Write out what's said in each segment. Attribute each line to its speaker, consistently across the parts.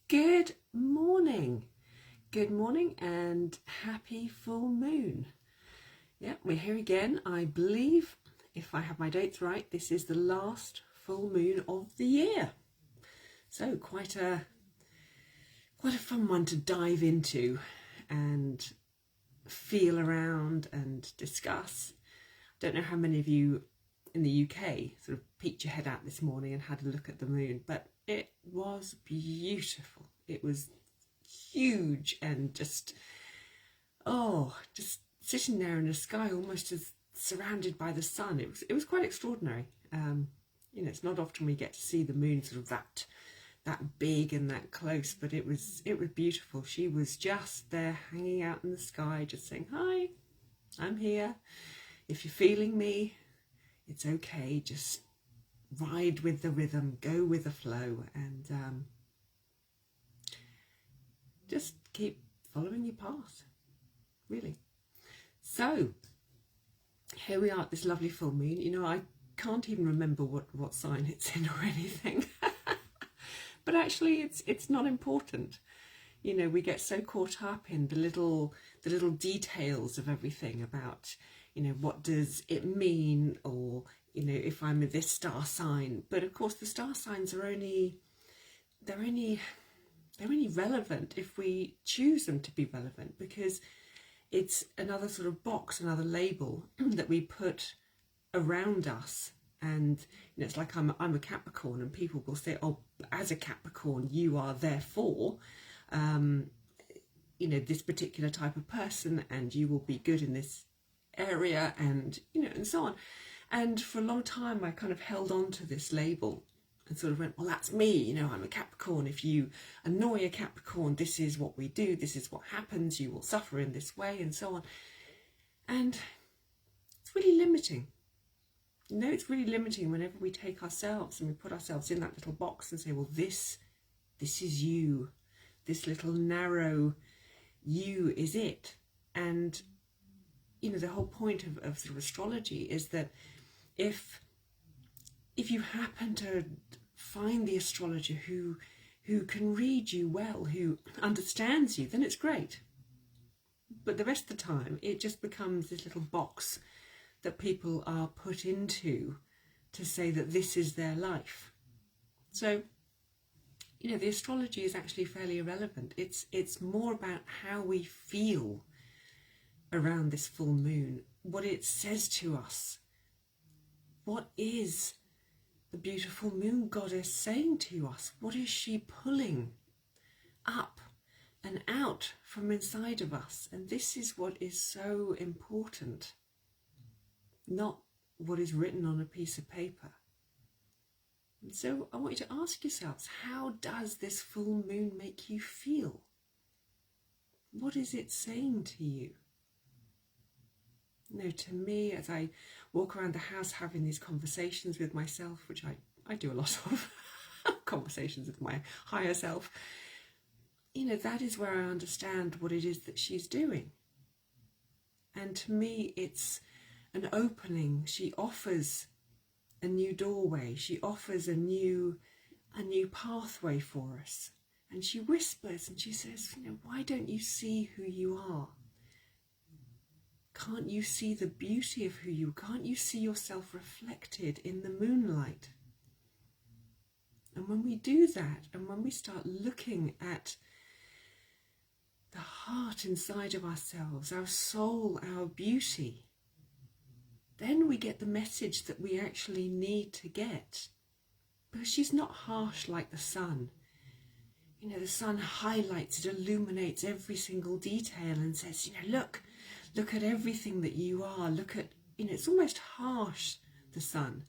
Speaker 1: Good morning. Good morning and happy full moon. Yeah, we're here again. I believe, if I have my dates right, this is the last full moon of the year. So quite a fun one to dive into and feel around and discuss. I don't know how many of you in the UK sort of peeked your head out this morning and had a look at the moon, but it was beautiful. It was huge and just sitting there in the sky almost as surrounded by the sun. It was quite extraordinary. It's not often we get to see the moon sort of that big and that close, but it was beautiful. She was just there hanging out in the sky, just saying, "Hi, I'm here. If you're feeling me, it's okay. Just ride with the rhythm, go with the flow, and just keep following your path, really." So here we are at this lovely full moon. I can't even remember what sign it's in or anything. But actually it's not important. We get so caught up in the little details of everything about, what does it mean, or, if I'm in this star sign. But of course the star signs are only relevant if we choose them to be relevant, because it's another sort of box, another label that we put around us. And it's like I'm a Capricorn, and people will say, "Oh, as a Capricorn, you are therefore, this particular type of person, and you will be good in this area," and and so on. And for a long time, I kind of held on to this label and sort of went, "Well, that's me. I'm a Capricorn. If you annoy a Capricorn, this is what we do. This is what happens. You will suffer in this way," and so on. And it's really limiting. It's really limiting whenever we take ourselves and we put ourselves in that little box and say, "Well, this is you. This little narrow you is it." And the whole point of sort of astrology is that if you happen to find the astrologer who can read you well, who understands you, then it's great. But the rest of the time, it just becomes this little box that people are put into to say that this is their life. So, the astrology is actually fairly irrelevant. It's more about how we feel around this full moon, what it says to us. What is the beautiful moon goddess saying to us? What is she pulling up and out from inside of us? And this is what is so important, not what is written on a piece of paper. And so I want you to ask yourselves, how does this full moon make you feel? What is it saying to you? To me, as I walk around the house having these conversations with myself, which I do a lot of conversations with my higher self, that is where I understand what it is that she's doing. And to me, it's an opening. She offers a new doorway. She offers a new pathway for us. And she whispers and she says, "Why don't you see who you are? Can't you see the beauty of who you are? Can't you see yourself reflected in the moonlight?" And when we do that, and when we start looking at the heart inside of ourselves, our soul, our beauty, then we get the message that we actually need to get. Because she's not harsh like the sun. The sun highlights, it illuminates every single detail and says, look at everything that you are. Look at, it's almost harsh, the sun.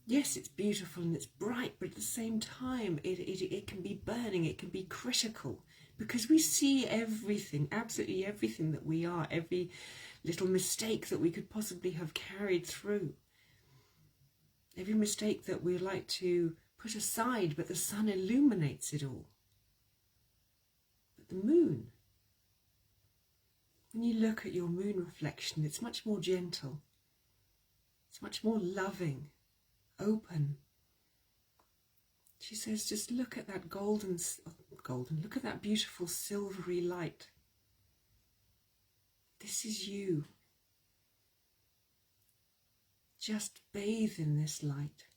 Speaker 1: Yes, it's beautiful and it's bright, but at the same time, it can be burning, it can be critical, because we see everything, absolutely everything that we are, every little mistake that we could possibly have carried through, every mistake that we like to put aside, but the sun illuminates it all. But the moon, when you look at your moon reflection, it's much more gentle, it's much more loving, open. She says, just look at that golden, golden. Look at that beautiful silvery light. This is you. Just bathe in this light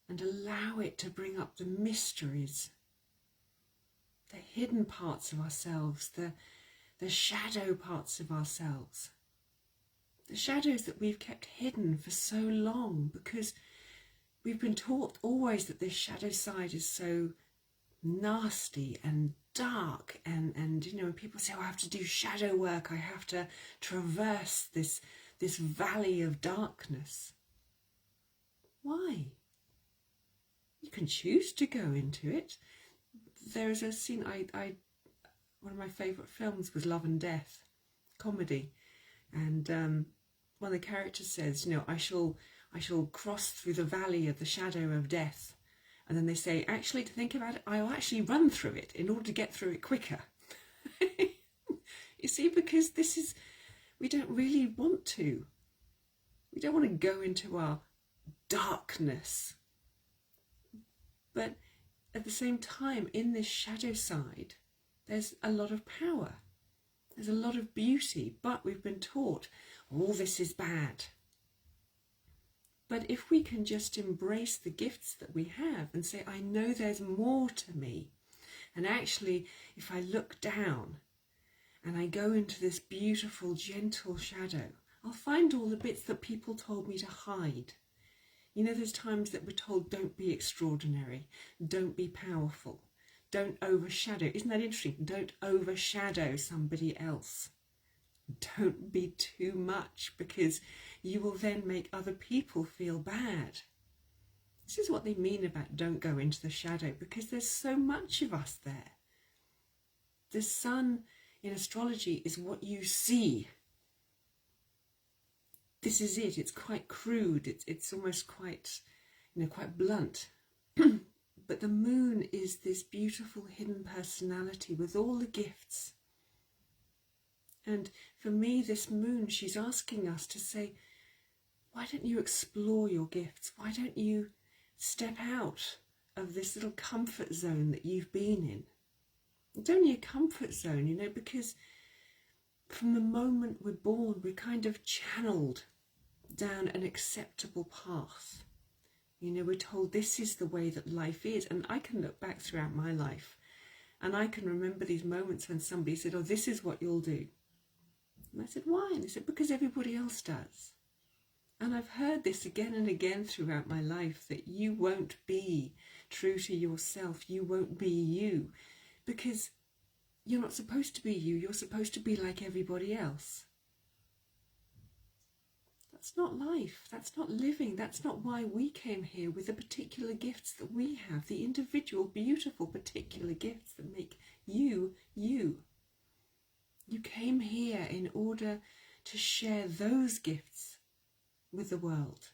Speaker 1: and allow it to bring up the mysteries, the hidden parts of ourselves, the shadow parts of ourselves, the shadows that we've kept hidden for so long because we've been taught always that this shadow side is so nasty and dark, and you know, when people say, oh, I have to do shadow work, I have to traverse this valley of darkness. Why? You can choose to go into it. There is a scene, one of my favourite films was Love and Death, comedy, and one of the characters says, you know, I shall cross through the valley of the shadow of death. And then they say, actually, to think about it, I'll actually run through it in order to get through it quicker. You see, because we don't really want to. We don't want to go into our darkness. But at the same time, in this shadow side, there's a lot of power. There's a lot of beauty, but we've been taught all this is bad. But if we can just embrace the gifts that we have and say, I know there's more to me. And actually, if I look down and I go into this beautiful, gentle shadow, I'll find all the bits that people told me to hide. You know, there's times that we're told, don't be extraordinary, don't be powerful, don't overshadow. Isn't that interesting? Don't overshadow somebody else. Don't be too much, because you will then make other people feel bad. This is what they mean about don't go into the shadow, because there's so much of us there. The sun in astrology is what you see. This is it. It's quite crude. It's almost quite, you know, quite blunt. But the moon is this beautiful hidden personality with all the gifts. And for me, this moon, she's asking us to say, why don't you explore your gifts? Why don't you step out of this little comfort zone that you've been in? It's only a comfort zone, you know, because from the moment we're born, we're kind of channeled down an acceptable path. You know, we're told this is the way that life is. And I can look back throughout my life and I can remember these moments when somebody said, oh, this is what you'll do. And I said, why? And they said, because everybody else does. And I've heard this again and again throughout my life, that you won't be true to yourself. You won't be you, because you're not supposed to be you. You're supposed to be like everybody else. That's not life. That's not living. That's not why we came here with the particular gifts that we have, the individual, beautiful, particular gifts that make you, you. You came here in order to share those gifts with the world.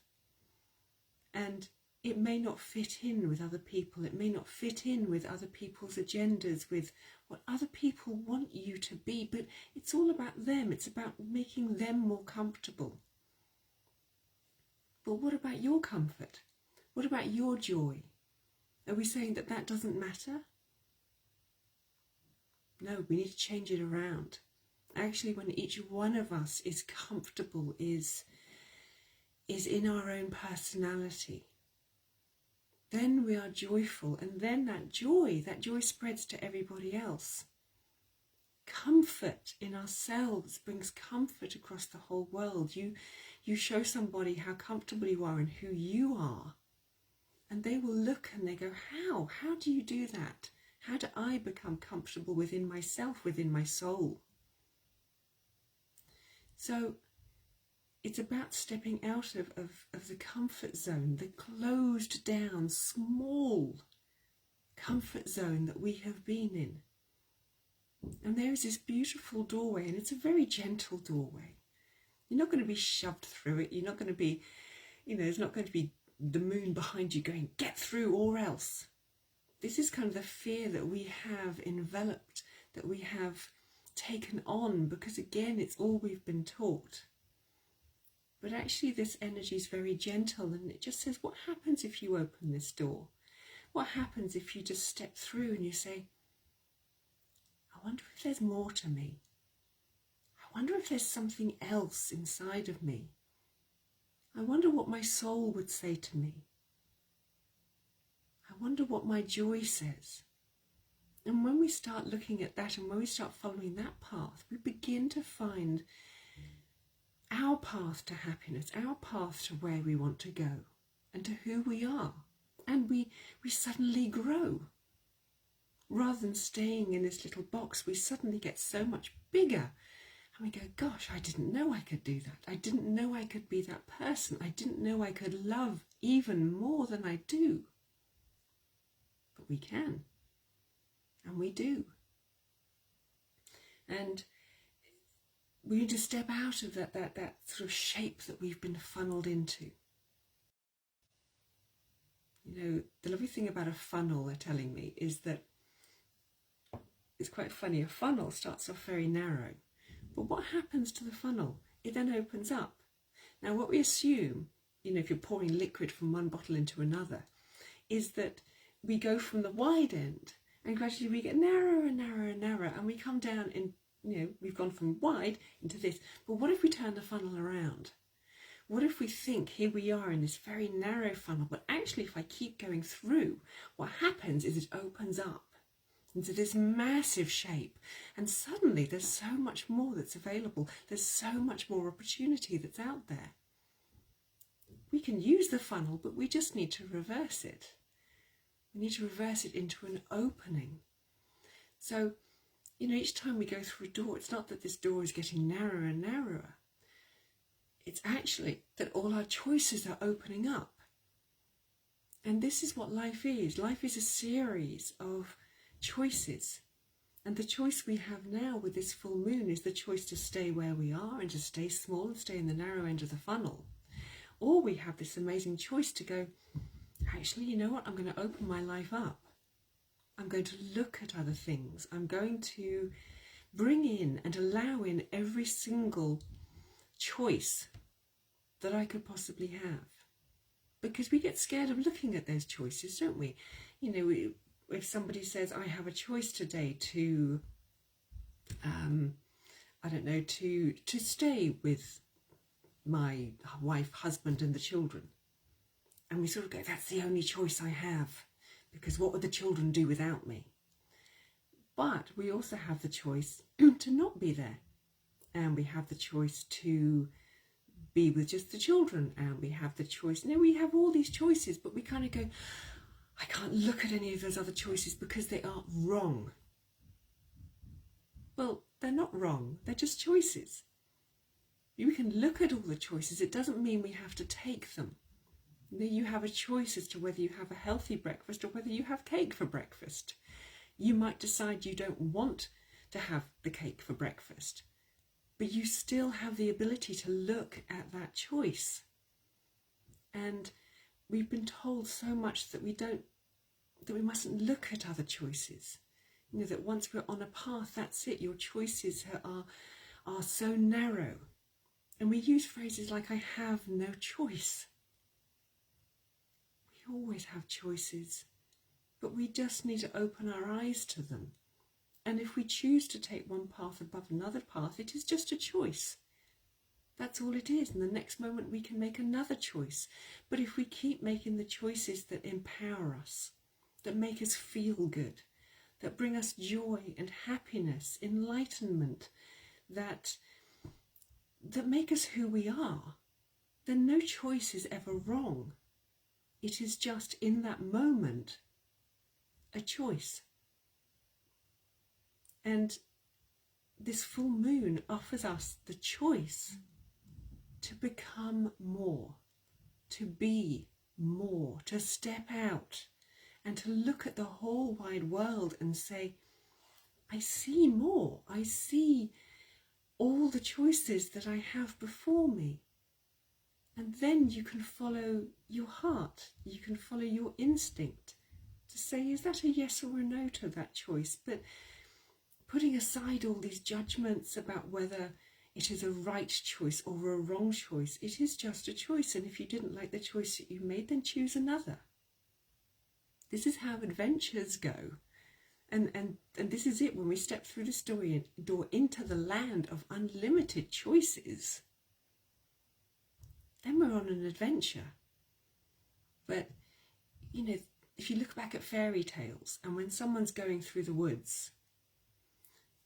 Speaker 1: And it may not fit in with other people. It may not fit in with other people's agendas, with what other people want you to be. But it's all about them. It's about making them more comfortable. But what about your comfort? What about your joy? Are we saying that that doesn't matter? No, we need to change it around. Actually, when each one of us is comfortable, is in our own personality, then we are joyful, and then that joy spreads to everybody else. Comfort in ourselves brings comfort across the whole world. You show somebody how comfortable you are and who you are, and they will look and they go, how? How do you do that? How do I become comfortable within myself, within my soul? So it's about stepping out of the comfort zone, the closed down, small comfort zone that we have been in. And there is this beautiful doorway, and it's a very gentle doorway. You're not going to be shoved through it. You're not going to be, you know, there's not going to be the moon behind you going, get through or else. This is kind of the fear that we have enveloped, that we have taken on, because again, it's all we've been taught. But actually this energy is very gentle, and it just says, what happens if you open this door? What happens if you just step through and you say, I wonder if there's more to me. I wonder if there's something else inside of me. I wonder what my soul would say to me. I wonder what my joy says. And when we start looking at that and when we start following that path, we begin to find our path to happiness, our path to where we want to go and to who we are. And we suddenly grow. Rather than staying in this little box, we suddenly get so much bigger. And we go, gosh, I didn't know I could do that. I didn't know I could be that person. I didn't know I could love even more than I do. But we can. And we do. And we need to step out of that sort of shape that we've been funneled into. You know, the lovely thing about a funnel, they're telling me, is that it's quite funny. A funnel starts off very narrow. But what happens to the funnel? It then opens up. Now, what we assume, you know, if you're pouring liquid from one bottle into another, is that we go from the wide end and gradually we get narrower and narrower and narrower, and we come down in, you know, we've gone from wide into this. But what if we turn the funnel around? What if we think here we are in this very narrow funnel, but actually if I keep going through, what happens is it opens up into this massive shape, and suddenly there's so much more that's available. There's so much more opportunity that's out there. We can use the funnel, but we just need to reverse it. We need to reverse it into an opening. So, you know, each time we go through a door, it's not that this door is getting narrower and narrower. It's actually that all our choices are opening up. And this is what life is. Life is a series of choices. And the choice we have now with this full moon is the choice to stay where we are and to stay small and stay in the narrow end of the funnel. Or we have this amazing choice to go, actually, you know what? I'm going to open my life up. I'm going to look at other things. I'm going to bring in and allow in every single choice that I could possibly have. Because we get scared of looking at those choices, don't we? You know, if somebody says, I have a choice today to, I don't know, to stay with my wife, husband and the children. And we sort of go, that's the only choice I have, because what would the children do without me? But we also have the choice to not be there. And we have the choice to be with just the children. And we have the choice. No, we have all these choices, but we kind of go, I can't look at any of those other choices because they are wrong. Well, they're not wrong. They're just choices. We can look at all the choices. It doesn't mean we have to take them. You have a choice as to whether you have a healthy breakfast or whether you have cake for breakfast. You might decide you don't want to have the cake for breakfast, but you still have the ability to look at that choice. And we've been told so much that we mustn't look at other choices. You know, that once we're on a path, that's it. Your choices are so narrow. And we use phrases like, I have no choice. We always have choices, but we just need to open our eyes to them. And if we choose to take one path above another path, it is just a choice. That's all it is. And the next moment we can make another choice. But if we keep making the choices that empower us, that make us feel good, that bring us joy and happiness, enlightenment, that make us who we are, then no choice is ever wrong. It is just in that moment a choice. And this full moon offers us the choice to become more, to be more, to step out and to look at the whole wide world and say, I see more. I see all the choices that I have before me. And then you can follow your heart. You can follow your instinct to say, is that a yes or a no to that choice? But putting aside all these judgments about whether it is a right choice or a wrong choice, it is just a choice. And if you didn't like the choice that you made, then choose another. This is how adventures go. And this is it. When we step through this door into the land of unlimited choices, then we're on an adventure. But, you know, if you look back at fairy tales, and when someone's going through the woods,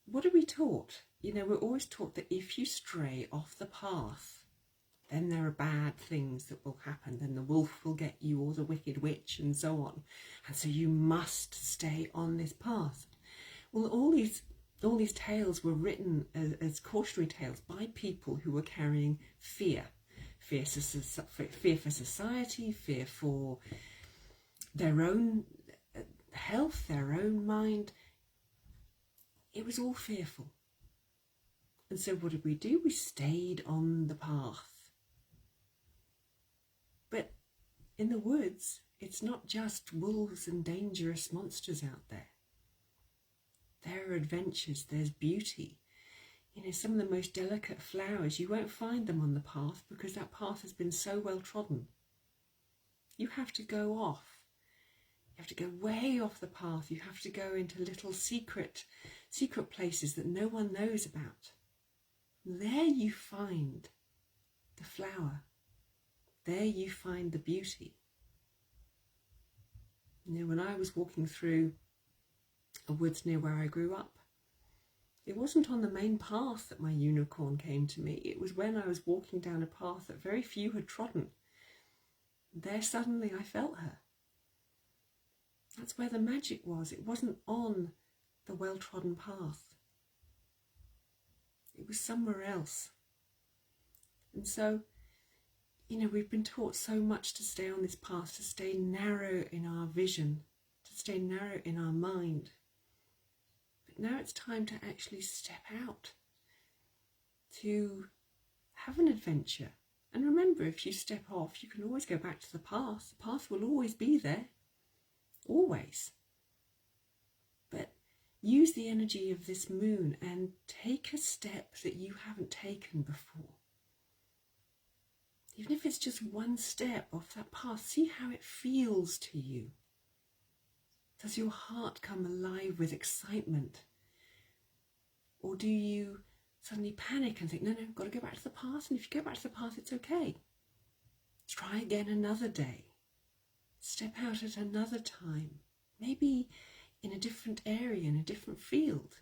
Speaker 1: what are we taught? You know, we're always taught that if you stray off the path, then there are bad things that will happen. Then the wolf will get you, or the wicked witch, and so on. And so you must stay on this path. Well, all these tales were written as cautionary tales by people who were carrying fear. Fear for society, fear for their own health, their own mind. It was all fearful. And so what did we do? We stayed on the path. But in the woods, it's not just wolves and dangerous monsters out there. There are adventures, there's beauty. You know, some of the most delicate flowers, you won't find them on the path because that path has been so well trodden. You have to go off. You have to go way off the path. You have to go into little secret places that no one knows about. There you find the flower. There you find the beauty. You know, when I was walking through a woods near where I grew up, it wasn't on the main path that my unicorn came to me. It was when I was walking down a path that very few had trodden. There suddenly I felt her. That's where the magic was. It wasn't on the well-trodden path. It was somewhere else. And so, you know, we've been taught so much to stay on this path, to stay narrow in our vision, to stay narrow in our mind. But now it's time to actually step out, to have an adventure. And remember, if you step off, you can always go back to the path. The path will always be there. Always. But use the energy of this moon and take a step that you haven't taken before. Even if it's just one step off that path, see how it feels to you. Does your heart come alive with excitement? Or do you suddenly panic and think, no, got to go back to the path, and if you go back to the path, it's okay. Try again another day. Step out at another time, maybe in a different area, in a different field.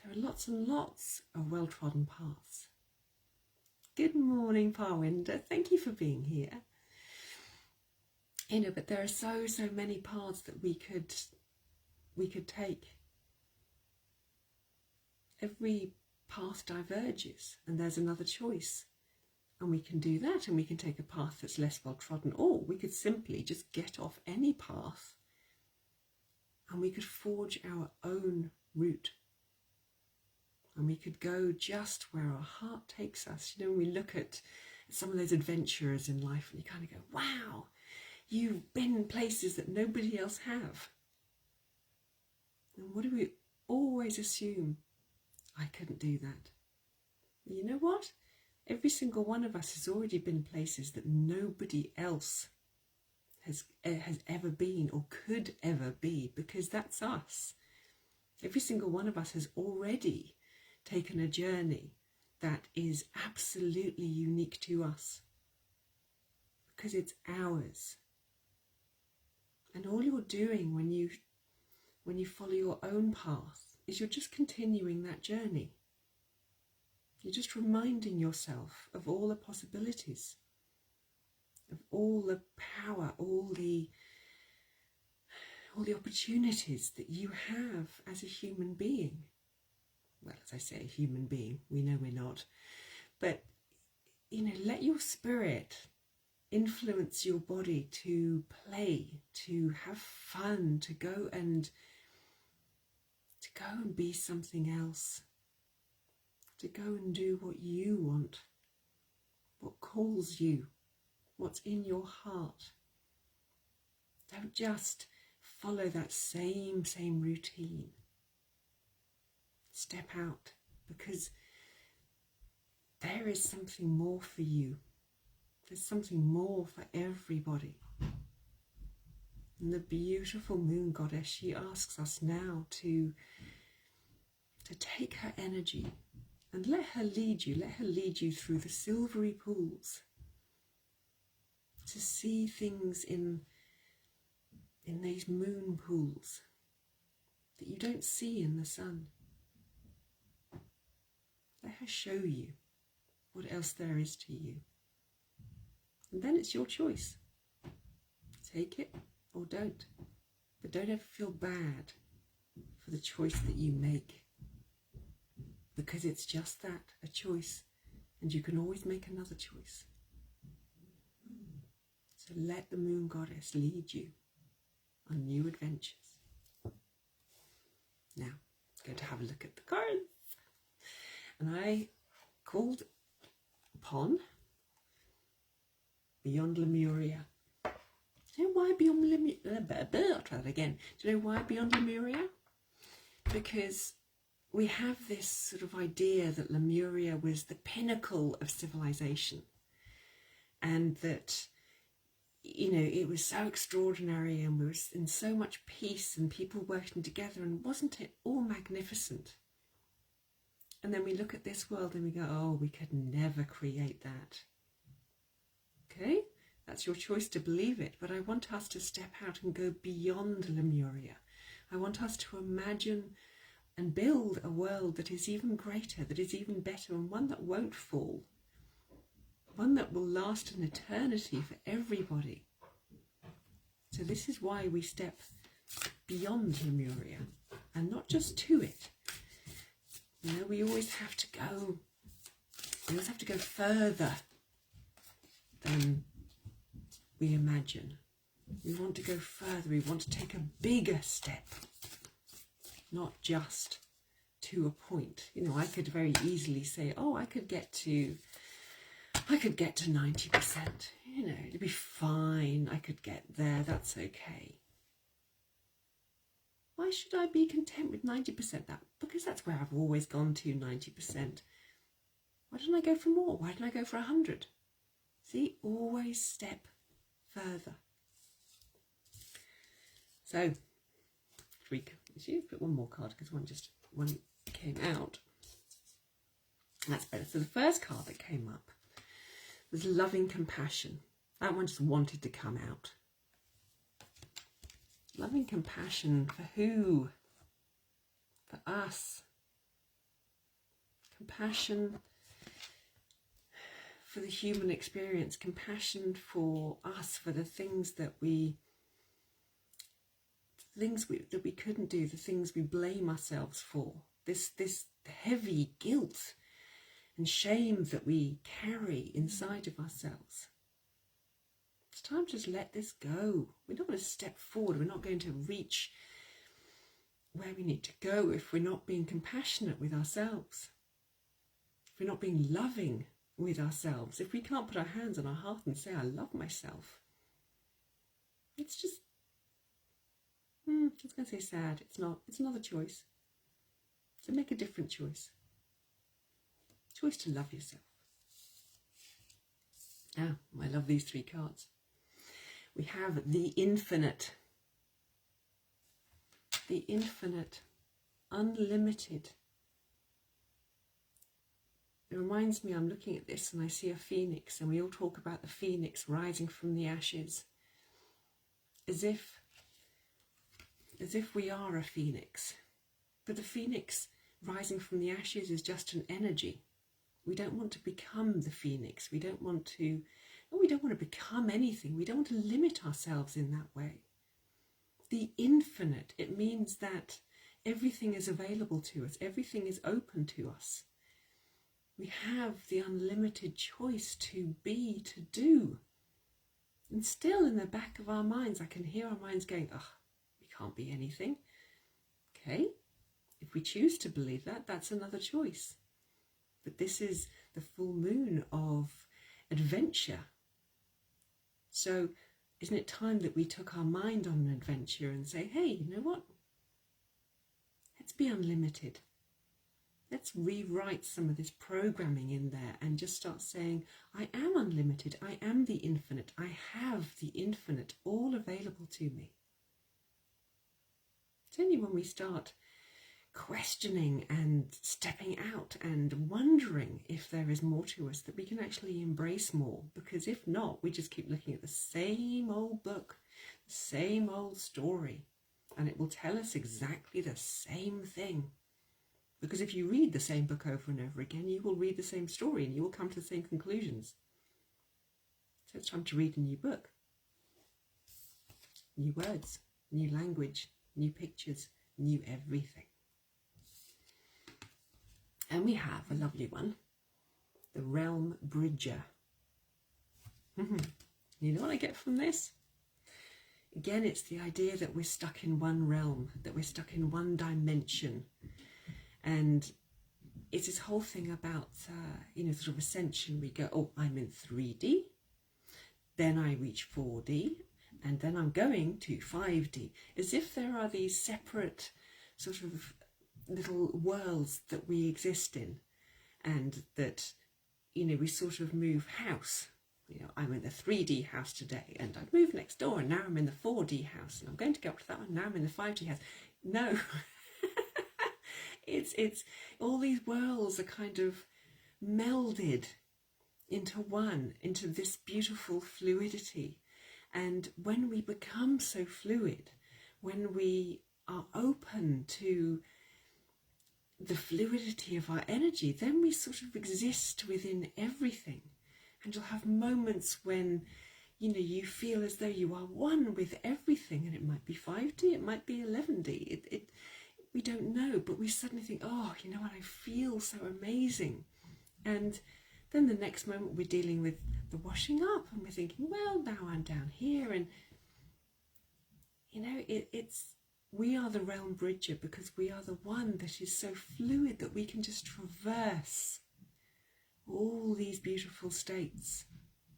Speaker 1: There are lots and lots of well-trodden paths. Good morning, Parwinder. Thank you for being here. You know, but there are so many paths that we could take. Every path diverges, and there's another choice. And we can do that, and we can take a path that's less well trodden, or we could simply just get off any path and we could forge our own route. And we could go just where our heart takes us. You know, when we look at some of those adventurers in life, and you kind of go, wow, you've been places that nobody else have. And what do we always assume? I couldn't do that. You know what? Every single one of us has already been places that nobody else has ever been or could ever be, because that's us. Every single one of us has already taken a journey that is absolutely unique to us, because it's ours. And all you're doing when you follow your own path is you're just continuing that journey. You're just reminding yourself of all the possibilities, of all the power, all the opportunities that you have as a human being. Well, as I say, a human being, we know we're not. But, you know, let your spirit influence your body to play, to have fun, to go and be something else. To go and do what you want, what calls you, what's in your heart. Don't just follow that same routine. Step out, because there is something more for you. There's something more for everybody. And the beautiful moon goddess, she asks us now to take her energy and let her lead you through the silvery pools, to see things in these moon pools that you don't see in the sun. Let her show you what else there is to you. And then it's your choice. Take it or don't. But don't ever feel bad for the choice that you make, because it's just that, a choice, and you can always make another choice. So let the moon goddess lead you on new adventures. Now, I'm going to have a look at the cards. And I called upon Beyond Lemuria. Do you know why Beyond Lemuria? I'll try that again. Do you know why Beyond Lemuria? Because we have this sort of idea that Lemuria was the pinnacle of civilization, and that, you know, it was so extraordinary, and we were in so much peace and people working together, and wasn't it all magnificent? And then we look at this world and we go, oh, we could never create that. Okay, that's your choice to believe it, but I want us to step out and go beyond Lemuria. I want us to imagine and build a world that is even greater, that is even better, and one that won't fall. One that will last an eternity for everybody. So this is why we step beyond Lemuria, and not just to it. You know, we always have to go further than we imagine. We want to go further, we want to take a bigger step, not just to a point. You know, I could very easily say, oh, I could get to 90%, you know, it'd be fine, I could get there, that's okay. Why should I be content with 90%? Because that's where I've always gone to, 90%. Why don't I go for more? Why don't I go for 100? See, always step further. So, put one more card because one came out. That's better. So the first card that came up was Loving Compassion. That one just wanted to come out. Loving compassion for who? For us. Compassion for the human experience. Compassion for us, for the things that we couldn't do, the things we blame ourselves for. This heavy guilt and shame that we carry inside of ourselves. It's time to just let this go. We're not going to step forward. We're not going to reach where we need to go if we're not being compassionate with ourselves. If we're not being loving with ourselves. If we can't put our hands on our heart and say, I love myself. It's just, I was going to say sad. It's not. It's another choice. So make a different choice. Choice to love yourself. Now, I love these three cards. We have the infinite, unlimited. It reminds me, I'm looking at this and I see a phoenix, and we all talk about the phoenix rising from the ashes, as if we are a phoenix. But the phoenix rising from the ashes is just an energy. We don't want to become the phoenix. We don't want to become anything. We don't want to limit ourselves in that way. The infinite, it means that everything is available to us. Everything is open to us. We have the unlimited choice to be, to do. And still in the back of our minds, I can hear our minds going, we can't be anything. Okay, if we choose to believe that, that's another choice. But this is the full moon of adventure. So isn't it time that we took our mind on an adventure and say, hey, you know what? Let's be unlimited. Let's rewrite some of this programming in there and just start saying, I am unlimited. I am the infinite. I have the infinite all available to me. only when we start questioning and stepping out and wondering if there is more to us that we can actually embrace more. Because if not, we just keep looking at the same old book, the same old story, and it will tell us exactly the same thing. Because if you read the same book over and over again, you will read the same story and you will come to the same conclusions. So it's time to read a new book. New words, new language, new pictures, new everything. And we have a lovely one, the Realm Bridger. You know what I get from this? Again, it's the idea that we're stuck in one realm, that we're stuck in one dimension. And it's this whole thing about, sort of ascension. We go, oh, I'm in 3D, then I reach 4D, and then I'm going to 5D. As if there are these separate sort of little worlds that we exist in, and that, we sort of move house. I'm in the 3D house today, and I've moved next door, and now I'm in the 4D house, and I'm going to go up to that one, now I'm in the 5D house. No. It's all these worlds are kind of melded into one, into this beautiful fluidity. And when we become so fluid, when we are open to the fluidity of our energy, then we sort of exist within everything. And you'll have moments when, you feel as though you are one with everything, and it might be 5D, it might be 11D. We don't know, but we suddenly think, oh, you know what, I feel so amazing. And then the next moment we're dealing with the washing up, and we're thinking, well, now I'm down here. And, we are the Realm Bridger because we are the one that is so fluid that we can just traverse all these beautiful states.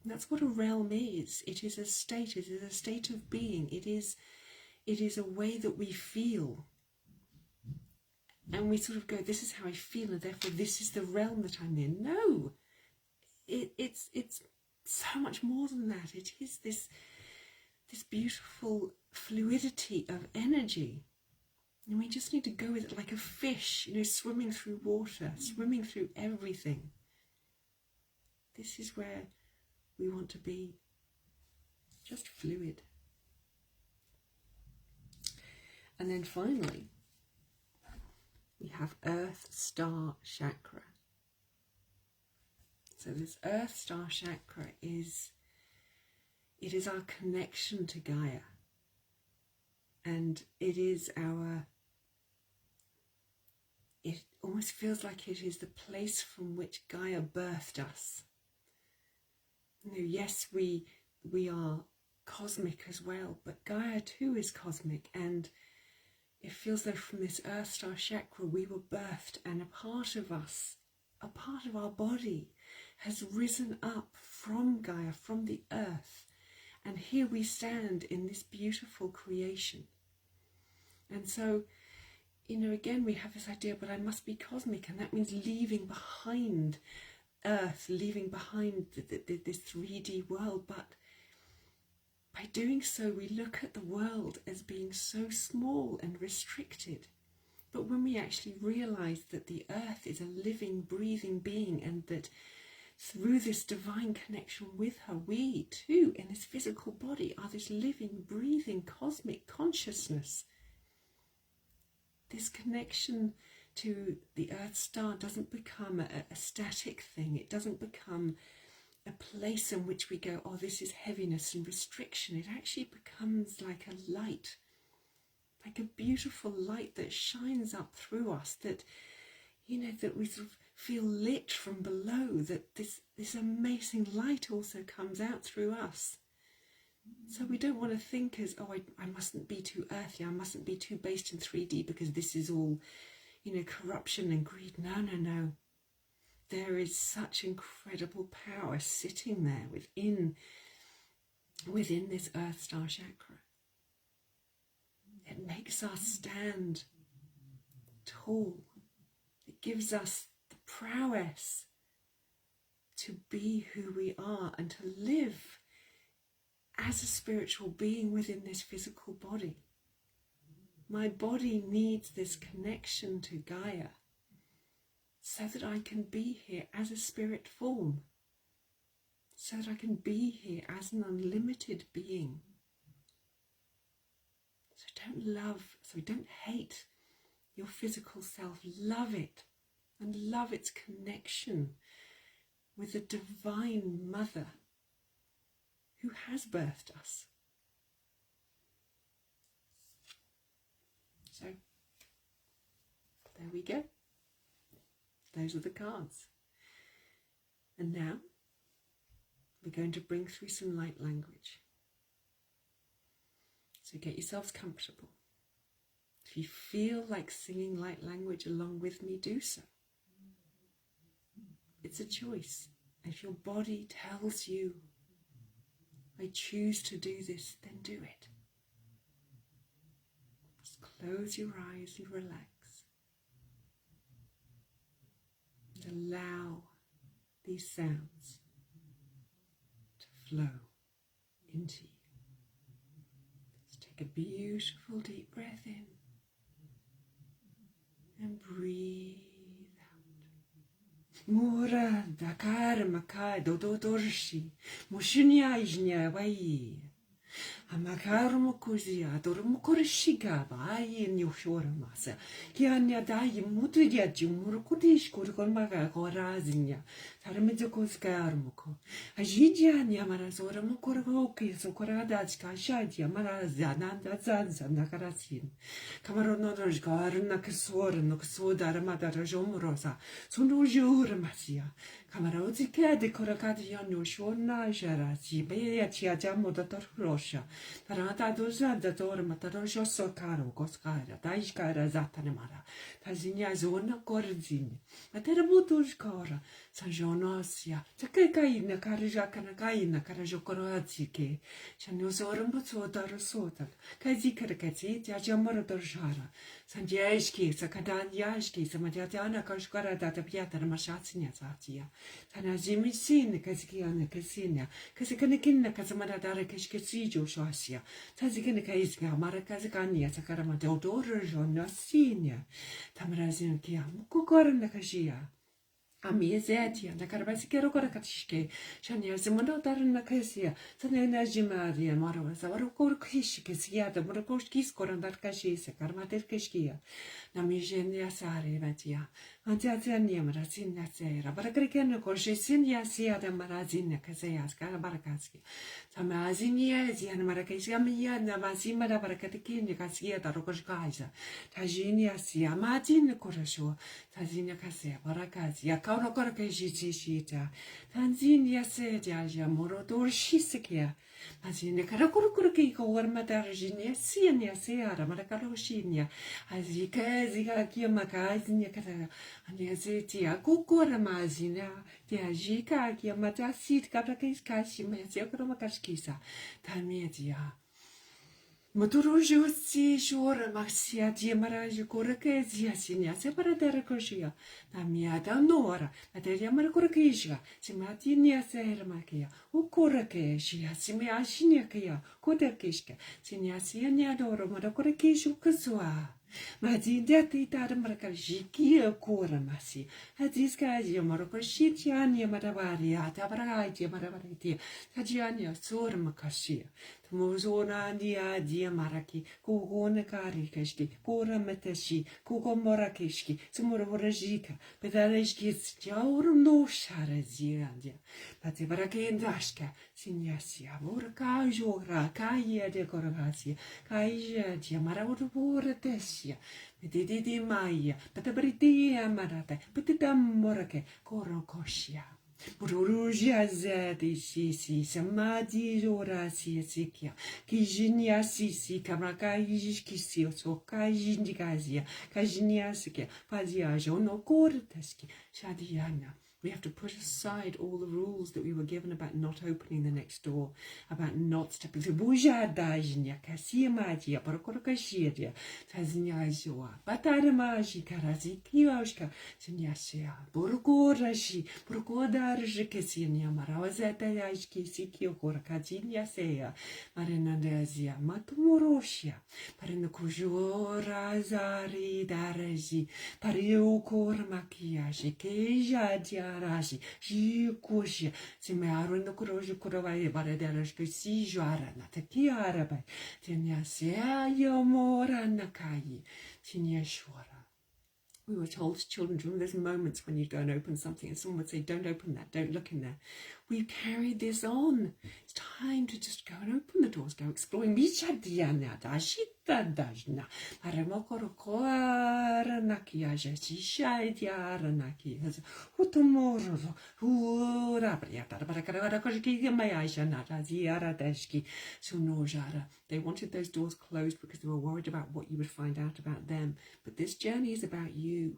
Speaker 1: And that's what a realm is. It is a state. It is a state of being. It is a way that we feel. And we sort of go, this is how I feel, and therefore this is the realm that I'm in. No, it's so much more than that. It is this beautiful fluidity of energy. And we just need to go with it like a fish, swimming through water, swimming through everything. This is where we want to be, just fluid. And then finally, we have Earth Star Chakra. So this Earth Star Chakra is our connection to Gaia. And it almost feels like it is the place from which Gaia birthed us. Yes, we are cosmic as well, but Gaia too is cosmic, and it feels though from this Earth Star Chakra we were birthed, and a part of us, a part of our body has risen up from Gaia, from the earth, and here we stand in this beautiful creation. And so, again we have this idea, but I must be cosmic, and that means leaving behind Earth, leaving behind this 3D world. But by doing so, we look at the world as being so small and restricted. But when we actually realise that the earth is a living, breathing being, and that through this divine connection with her, we too, in this physical body, are this living, breathing, cosmic consciousness. This connection to the Earth Star doesn't become a static thing. It doesn't become a place in which we go, oh, this is heaviness and restriction. It actually becomes like a light, like a beautiful light that shines up through us, that, that we sort of feel lit from below, that this amazing light also comes out through us. So we don't want to think as, oh, I mustn't be too earthly, I mustn't be too based in 3D because this is all, corruption and greed. No. There is such incredible power sitting there within this Earth Star Chakra. It makes us stand tall. It gives us the prowess to be who we are and to live as a spiritual being within this physical body. My body needs this connection to Gaia so that I can be here as a spirit form, so that I can be here as an unlimited being. So don't hate your physical self. Love it, and love its connection with the divine mother who has birthed us. So, there we go. Those are the cards. And now, we're going to bring through some light language. So get yourselves comfortable. If you feel like singing light language along with me, do so. It's a choice. If your body tells you, I choose to do this, then do it. Just close your eyes and relax. And allow these sounds to flow into you. Just take a beautiful deep breath in and breathe out. Mura dakar makai dododorshi mushunya ijnya wai. Amakarumo kuzia dorumo korishiga bai nyushora masa. Kianya dai mutudia jumuru kudish kurkonmaga korazinya. Taramizo koskarumo. Ajidia nyamarasora mukoroki sokorada skashadia marazananda zanza nakarasin. Kamaronodoj garna kasora no kasoda ramadara jomrosa. Sunujur masia. Kamarozi kede korakadian yushona jarasi. Beya chiajamo da torosha. Tarata doza da torma tarosho sokaro koskara. Daishkara zatanemara. Tazinya zona korzini. Atera butush kora. Sanjonosia. Takakaina karajakana kaina karajokoroatike. Chanyosorum butsotar sotak. Kazikarakati, Jajamara dorjara. Sanjashki, Sakadanyashki, Samadjana Kashkara data piata mashatsinya zatia. Tanazimi sin, Kazikiana Kasinia, Kasikanakin, Kasamadara Kashkasijo Shasia. Tazikana Kaisga, Marakazakania, Sakarama Dodor, Jonasinia. Tamarazin Kia, Mukukoran Nakashia. Amiezetia, na karabasikiero korakatishke, shania zimondo darna kasia, sanena jimaria, marwa, zavarokor kishke, siada, morokoskis korandar kashisa, karmater kishkia, namijenia sare vatia, antiazania marazina sera, barakrikena koshisinia siada marazina kaseas, karabarakaski, tamazinia, zian marakisia mia, namazima da barakatikin, kasia, darokoshkaisa, tajinia sia, matin korasho, tazinia kasea, barakazia, Kaurokora Kajita, Tanzania said Yaja Morodor Shisikia, Azina Karakuraki, Warmatajinia, Siania, Seara, Marakaroshinia, Azika, Zika, Kiamaka, Kata, and Yazetia, Kukura Mazina, Diajika, Kiamata, Sit, Kapakis, Kashi, Maziakomakashkisa, Tamedia. Moturujo si shora maxia diamarajo corake ziasinia separatera cosia, na miada nora, materia marcoraquisha, se matinia sermakia, o corake, she has me ashiniakia, codaquisca, siniasiania doro, maracoraquisho casua. Mazindia titara maracajiki a cora massi, Hadiscasia marocositiania marabaria, tabaraitia marabariti, Tagiania sora macasia. Mozona dia dia maraki, kugona karikashki, kura metashi, kugomorakishki, sumorajika, pedaleshki, jaur no sharaziandia. Patibarakendashka, sinyasia, vorka jora, kaya de coravasia, kaya dia maravura tesia, pedidi maia, petabritia marata, petita morake, korokoshia. Mururujia zedi sisi, samadi jora siasikia, kijinia sisi, kamaka iskisi, soka jindikazia, kajiniasikia, pazia jono corteski, shadiana. We have to put aside all the rules that we were given about not opening the next door, about not stepping through. Arashi, Jikushi, Simaru no Kuroji Kurawai, Baradarash, Si Juara, Natakiara, Tinya Sea Yomora Nakai, Tinya Shwara. We were told as children, remember there's moments when you go and open something and someone would say, don't open that, don't look in there. We've carried this on. It's time to just go and open the doors, go exploring. They wanted those doors closed because they were worried about what you would find out about them. But this journey is about you,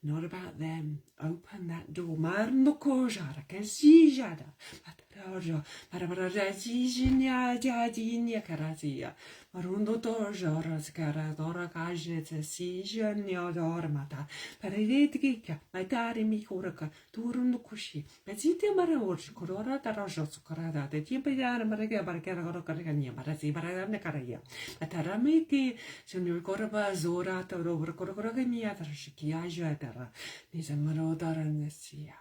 Speaker 1: not about them. Open that door. Marundo torjora skara dora kajete si jenio dormata. Paredika, my tari mi kuraka, turun kushi. Bezite maraorch, corora tarajo sukarada, the timpana marega barcara caragania, marazi barana caraya. Ataramiki, Senor Coraba, Zora, Toro, Coragania, Shikia Jatara, Nizamarodara Nessia.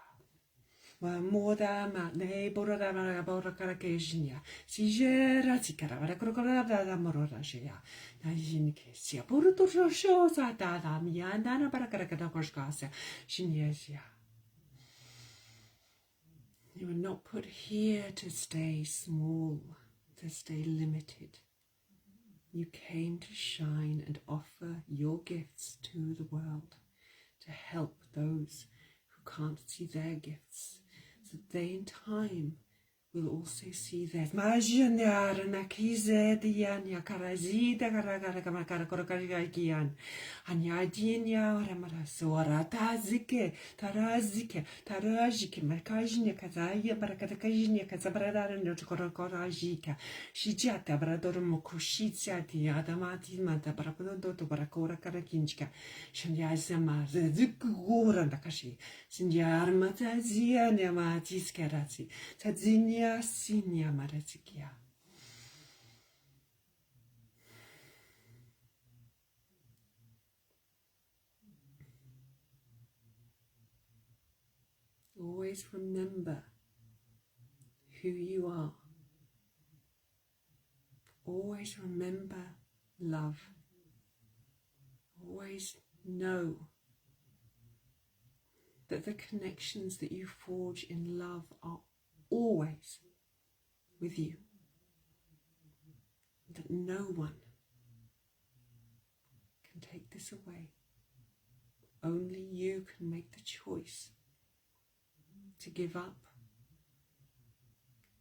Speaker 1: Moda ma ne borada bora caracasinia, si gera zicara, la crocodada da mororajea, Najinke, sia porto shosa da miandana para caracatacoscasa, Shinesia. You were not put here to stay small, to stay limited. You came to shine and offer your gifts to the world, to help those who can't see their gifts, so that they in time will also see theirs. Majianyara nakize dianya karazida karakarakamakarakarakian. Anyadinya ramarasora tazike, tarazike, markajinya kazaya, barakatakajinya kazabaradara notokorakorajika. Shijata baradorum kushitsia diadamati manta barapodo to barakora karakinchka. Shandyazama zukura nakashi. Sindyarmata zia nyamatiskarati. Tadzinya Sinya Maratikia. Always remember who you are. Always remember love. Always know that the connections that you forge in love are always with you, that no one can take this away. Only you can make the choice to give up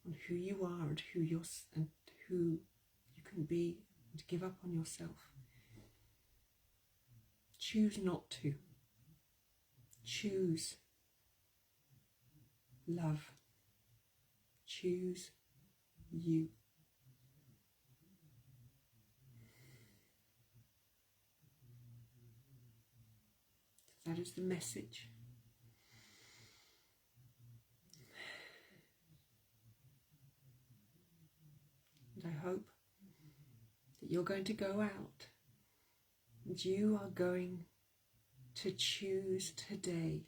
Speaker 1: on who you are and who you can be, and to give up on yourself. Choose not to. Choose love. Choose you. That is the message. And I hope that you're going to go out and you are going to choose today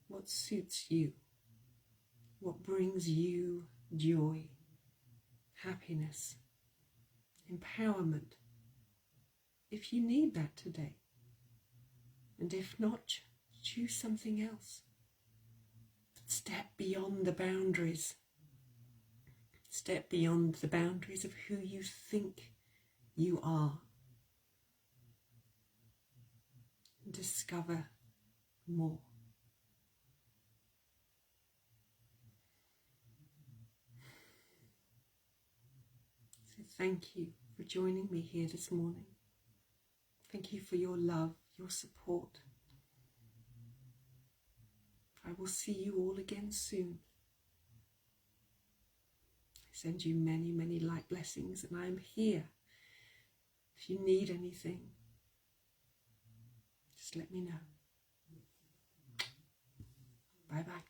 Speaker 1: what suits you. What brings you joy, happiness, empowerment, if you need that today. And if not, choose something else. Step beyond the boundaries. Step beyond the boundaries of who you think you are. And discover more. Thank you for joining me here this morning. Thank you for your love, your support. I will see you all again soon. I send you many, many light blessings, and I am here. If you need anything, just let me know. Bye-bye.